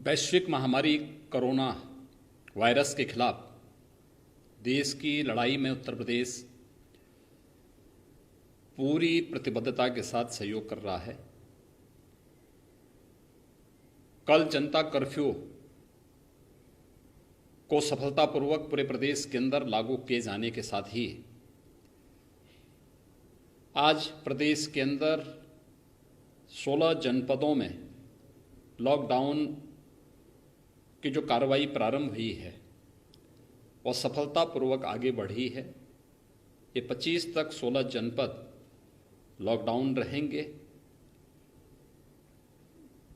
वैश्विक महामारी corona virus के खिलाफ देश की लड़ाई में उत्तर प्रदेश पूरी प्रतिबद्धता के साथ सहयोग कर रहा है। कल जनता कर्फ्यू को सफलतापूर्वक पूरे प्रदेश के अंदर लागू किए जाने के साथ ही आज प्रदेश के अंदर 16 जनपदों में लॉकडाउन की जो कार्रवाई प्रारंभ हुई है वह सफलतापूर्वक आगे बढ़ी है। ये 25 तक 16 जनपद लॉकडाउन रहेंगे।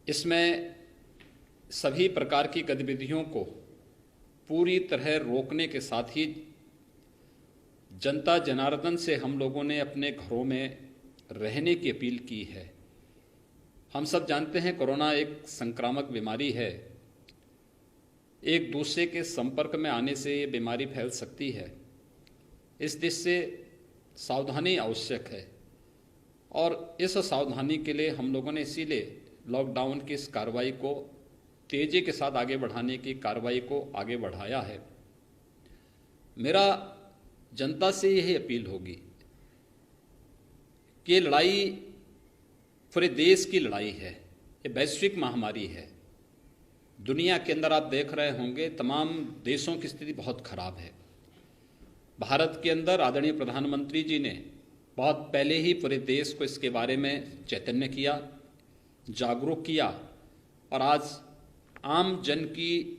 इसमें सभी प्रकार की गतिविधियों को पूरी तरह रोकने के साथ ही जनता जनार्दन से हम लोगों ने अपने घरों में रहने की अपील की है। हम सब जानते हैं कोरोना एक संक्रामक बीमारी है। एक दूसरे के संपर्क में आने से ये बीमारी फैल सकती है। इस दृष्टि से सावधानी आवश्यक है और इस सावधानी के लिए हम लोगों ने इसीलिए लॉकडाउन की इस कार्रवाई को तेजी के साथ आगे बढ़ाने की कार्रवाई को आगे बढ़ाया है। मेरा जनता से यही अपील होगी कि ये लड़ाई पूरे देश की लड़ाई है। ये वैश्विक महामारी है। दुनिया के अंदर आप देख रहे होंगे तमाम देशों की स्थिति बहुत खराब है। भारत के अंदर आदरणीय प्रधानमंत्री जी ने बहुत पहले ही पूरे देश को इसके बारे में चैतन्य किया, जागरूक किया और आज आम जन की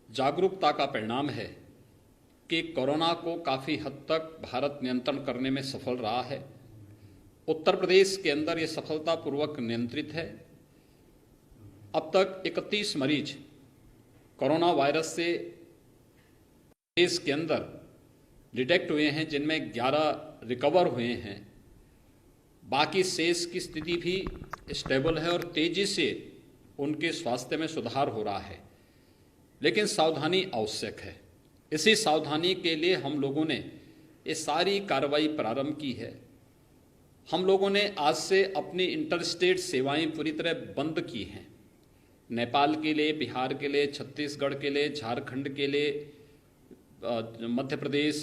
जागरूकता का परिणाम है कि कोरोना को काफ़ी हद तक भारत नियंत्रण करने में सफल रहा है। उत्तर प्रदेश के अंदर ये सफलतापूर्वक नियंत्रित है। अब तक 31 मरीज कोरोना वायरस से देश के अंदर डिटेक्ट हुए हैं, जिनमें 11 रिकवर हुए हैं। बाकी शेष की स्थिति भी स्टेबल है और तेजी से उनके स्वास्थ्य में सुधार हो रहा है। लेकिन सावधानी आवश्यक है। इसी सावधानी के लिए हम लोगों ने ये सारी कार्रवाई प्रारंभ की है। हम लोगों ने आज से अपनी इंटरस्टेट सेवाएं पूरी तरह बंद की हैं। नेपाल के लिए, बिहार के लिए, छत्तीसगढ़ के लिए, झारखंड के लिए, मध्य प्रदेश,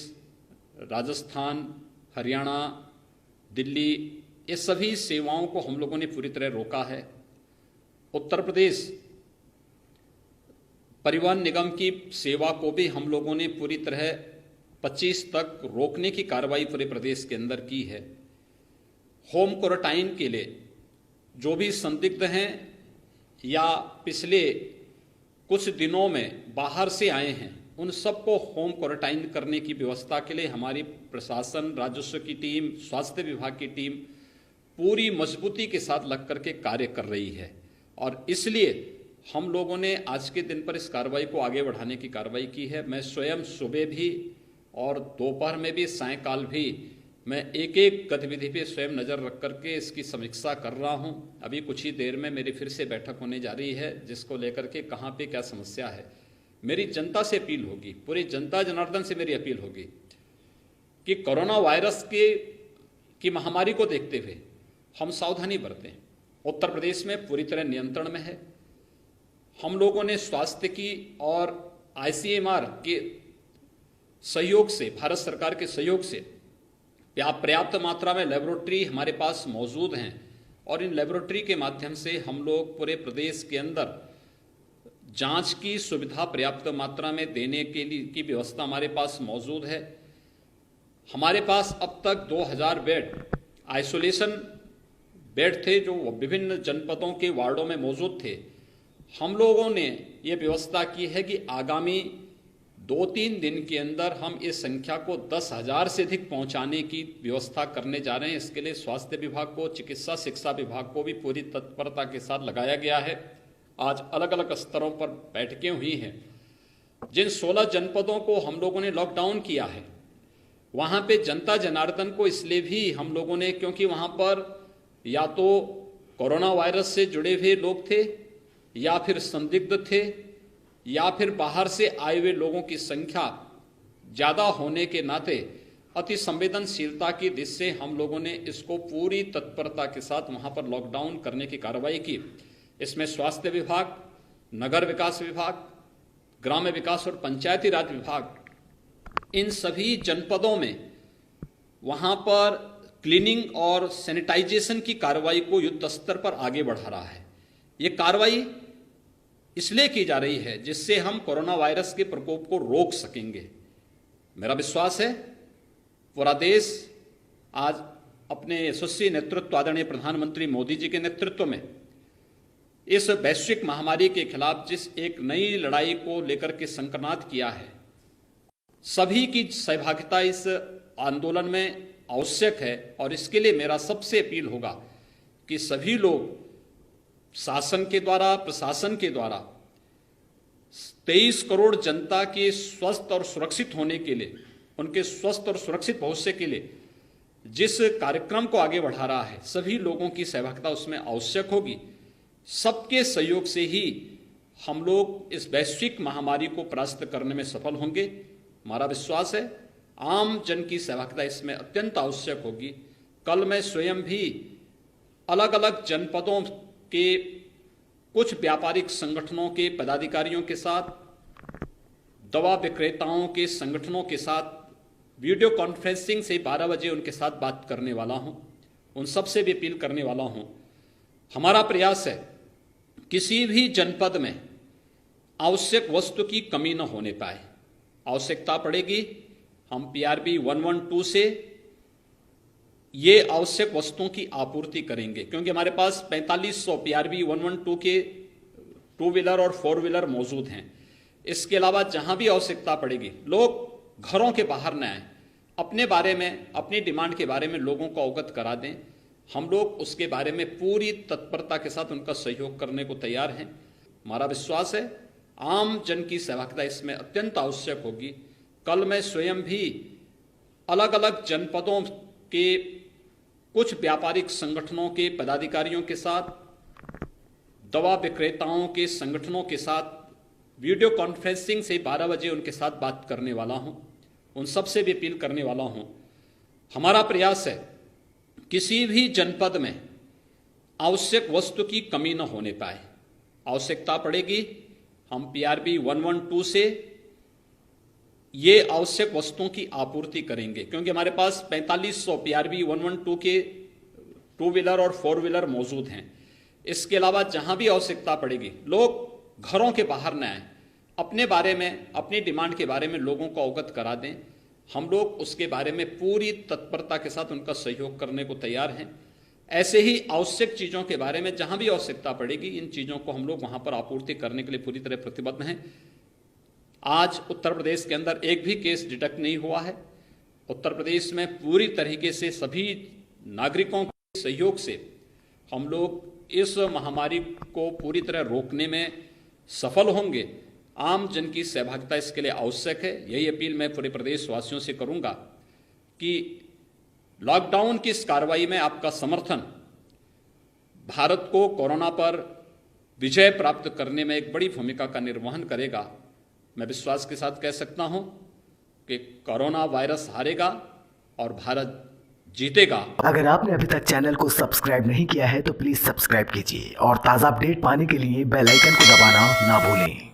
राजस्थान, हरियाणा, दिल्ली, ये सभी सेवाओं को हम लोगों ने पूरी तरह रोका है। उत्तर प्रदेश परिवहन निगम की सेवा को भी हम लोगों ने पूरी तरह 25 तक रोकने की कार्रवाई पूरे प्रदेश के अंदर की है। होम क्वारंटाइन के लिए जो भी संदिग्ध हैं या पिछले कुछ दिनों में बाहर से आए हैं, उन सबको होम क्वारंटाइन करने की व्यवस्था के लिए हमारी प्रशासन, राजस्व की टीम, स्वास्थ्य विभाग की टीम पूरी मजबूती के साथ लग करके कार्य कर रही है। और इसलिए हम लोगों ने आज के दिन पर इस कार्रवाई को आगे बढ़ाने की कार्रवाई की है। मैं स्वयं सुबह भी और दोपहर में भी, सायंकाल भी मैं एक एक गतिविधि पे स्वयं नज़र रख करके इसकी समीक्षा कर रहा हूं। अभी कुछ ही देर में मेरी फिर से बैठक होने जा रही है, जिसको लेकर के कहाँ पे क्या समस्या है। मेरी जनता से अपील होगी, पूरी जनता जनार्दन से मेरी अपील होगी कि कोरोना वायरस की महामारी को देखते हुए हम सावधानी बरतें। उत्तर प्रदेश में पूरी तरह नियंत्रण में है। हम लोगों ने स्वास्थ्य की और ICMR के सहयोग से, भारत सरकार के सहयोग से पर्याप्त मात्रा में लेबोरेटरी हमारे पास मौजूद हैं और इन लेबोरेटरी के माध्यम से हम लोग पूरे प्रदेश के अंदर जांच की सुविधा पर्याप्त मात्रा में देने के लिए की व्यवस्था हमारे पास मौजूद है। हमारे पास अब तक 2000 बेड आइसोलेशन बेड थे जो विभिन्न जनपदों के वार्डों में मौजूद थे। हम लोगों ने ये व्यवस्था की है कि आगामी 2-3 दिन के अंदर हम इस संख्या को 10,000 से अधिक पहुंचाने की व्यवस्था करने जा रहे हैं। इसके लिए स्वास्थ्य विभाग को, चिकित्सा शिक्षा विभाग को भी पूरी तत्परता के साथ लगाया गया है। आज अलग अलग स्तरों पर बैठकें हुई हैं। जिन 16 जनपदों को हम लोगों ने लॉकडाउन किया है, वहां पे जनता जनार्दन को इसलिए भी हम लोगों ने, क्योंकि वहां पर या तो कोरोना वायरस से जुड़े हुए लोग थे या फिर संदिग्ध थे या फिर बाहर से आए हुए लोगों की संख्या ज़्यादा होने के नाते अति संवेदनशीलता की दृष्टि से हम लोगों ने इसको पूरी तत्परता के साथ वहां पर लॉकडाउन करने की कार्रवाई की। इसमें स्वास्थ्य विभाग, नगर विकास विभाग, ग्राम्य विकास और पंचायती राज विभाग, इन सभी जनपदों में वहां पर क्लीनिंग और सैनिटाइजेशन की कार्रवाई को युद्ध स्तर पर आगे बढ़ा रहा है। ये कार्रवाई इसलिए की जा रही है जिससे हम कोरोना वायरस के प्रकोप को रोक सकेंगे। मेरा विश्वास है पूरा देश आज अपने यशस्वी नेतृत्व आदरणीय प्रधानमंत्री मोदी जी के नेतृत्व में इस वैश्विक महामारी के खिलाफ जिस एक नई लड़ाई को लेकर के संकल्प किया है, सभी की सहभागिता इस आंदोलन में आवश्यक है। और इसके लिए मेरा सबसे अपील होगा कि सभी लोग शासन के द्वारा, प्रशासन के द्वारा 23 करोड़ जनता के स्वस्थ और सुरक्षित होने के लिए, उनके स्वस्थ और सुरक्षित भविष्य के लिए जिस कार्यक्रम को आगे बढ़ा रहा है, सभी लोगों की सहभागिता उसमें आवश्यक होगी। सबके सहयोग से ही हम लोग इस वैश्विक महामारी को परास्त करने में सफल होंगे। हमारा विश्वास है आम जन की सहभागिता इसमें अत्यंत आवश्यक होगी। कल मैं स्वयं भी अलग अलग जनपदों के कुछ व्यापारिक संगठनों के पदाधिकारियों के साथ, दवा विक्रेताओं के संगठनों के साथ वीडियो कॉन्फ्रेंसिंग से 12 बजे उनके साथ बात करने वाला हूं। उन सबसे भी अपील करने वाला हूं, हमारा प्रयास है किसी भी जनपद में आवश्यक वस्तु की कमी न होने पाए। आवश्यकता पड़ेगी हम PRB 112 से ये आवश्यक वस्तुओं की आपूर्ति करेंगे, क्योंकि हमारे पास 4500 PRB 112 के 2 व्हीलर और 4 व्हीलर मौजूद हैं। इसके अलावा जहां भी आवश्यकता पड़ेगी, लोग घरों के बाहर न आए, अपने बारे में, अपनी डिमांड के बारे में लोगों को अवगत करा दें। हम लोग उसके बारे में पूरी तत्परता के साथ उनका सहयोग करने को तैयार हैं। हमारा विश्वास है आम जन की सहभागिता इसमें अत्यंत आवश्यक होगी। कल मैं स्वयं भी अलग अलग जनपदों के कुछ व्यापारिक संगठनों के पदाधिकारियों के साथ, दवा विक्रेताओं के संगठनों के साथ वीडियो कॉन्फ्रेंसिंग से 12 बजे उनके साथ बात करने वाला हूं। उन सबसे भी अपील करने वाला हूं, हमारा प्रयास है किसी भी जनपद में आवश्यक वस्तु की कमी न होने पाए। आवश्यकता पड़ेगी हम PRB 112 से ये आवश्यक वस्तुओं की आपूर्ति करेंगे, क्योंकि हमारे पास 4500 PRB 112 के 2 व्हीलर और 4 व्हीलर मौजूद हैं। इसके अलावा जहां भी आवश्यकता पड़ेगी, लोग घरों के बाहर न आए, अपने बारे में, अपनी डिमांड के बारे में लोगों को अवगत करा दें। हम लोग उसके बारे में पूरी तत्परता के साथ उनका सहयोग करने को तैयार हैं। ऐसे ही आवश्यक चीज़ों के बारे में जहां भी आवश्यकता पड़ेगी, इन चीज़ों को हम लोग वहां पर आपूर्ति करने के लिए पूरी तरह प्रतिबद्ध हैं। आज उत्तर प्रदेश के अंदर एक भी केस डिटेक्ट नहीं हुआ है। उत्तर प्रदेश में पूरी तरीके से सभी नागरिकों के सहयोग से हम लोग इस महामारी को पूरी तरह रोकने में सफल होंगे। आम जन की सहभागिता इसके लिए आवश्यक है। यही अपील मैं पूरे प्रदेश वासियों से करूंगा कि लॉकडाउन की इस कार्रवाई में आपका समर्थन भारत को कोरोना पर विजय प्राप्त करने में एक बड़ी भूमिका का निर्वहन करेगा। मैं विश्वास के साथ कह सकता हूं कि कोरोना वायरस हारेगा और भारत जीतेगा। अगर आपने अभी तक चैनल को सब्सक्राइब नहीं किया है तो प्लीज सब्सक्राइब कीजिए और ताज़ा अपडेट पाने के लिए बेल आइकन को दबाना ना भूलें।